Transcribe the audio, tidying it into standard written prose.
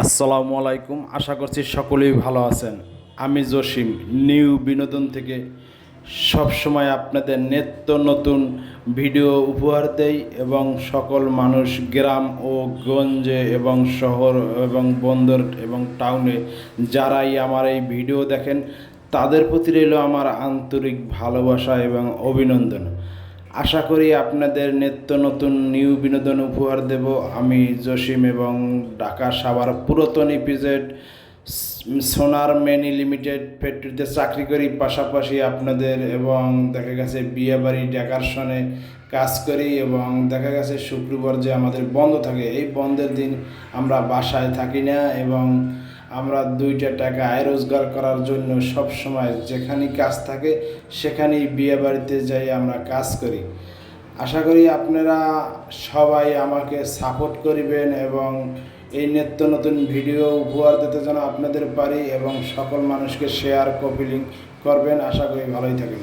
আসসালামু আলাইকুম। আশা করছি সকলেই ভালো আছেন। আমি জসিম নিউ বিনোদন থেকে সবসময় আপনাদের নিত্য নতুন ভিডিও উপহার দেই এবং সকল মানুষ গ্রাম ও গঞ্জে এবং শহর এবং বন্দর এবং টাউনে যারাই আমার এই ভিডিও দেখেন তাদের প্রতি রইল আমার আন্তরিক ভালোবাসা এবং অভিনন্দন। আশা করি আপনাদের নিত্য নতুন নিউ বিনোদন উপহার দেব আমি জসিম এবং ঢাকা সাভার পুরাতন ইপিজেড সোনার মেনি লিমিটেড ফ্যাক্টরিতে চাকরি করি, পাশাপাশি আপনাদের এবং দেখা গেছে বিয়েবাড়ি ডেকারেশনে কাজ করি এবং দেখা গেছে শুক্রবার যে আমাদের বন্ধ থাকে এই বন্ধের দিন আমরা বাসায় থাকি না এবং আমরা দুইটা টাকা আয় রোজগার করার জন্য সব সময় যেখানেই কাজ থাকে সেখানেই বিয়েবাড়িতে যাই আমরা কাজ করি। আশা করি আপনারা সবাই আমাকে সাপোর্ট করবেন এবং এই নিত্য নতুন ভিডিও উপহার দিতে যেন আপনাদের পারি এবং সকল মানুষকে শেয়ার কপি লিঙ্ক করবেন। আশা করি ভালোই থাকবেন।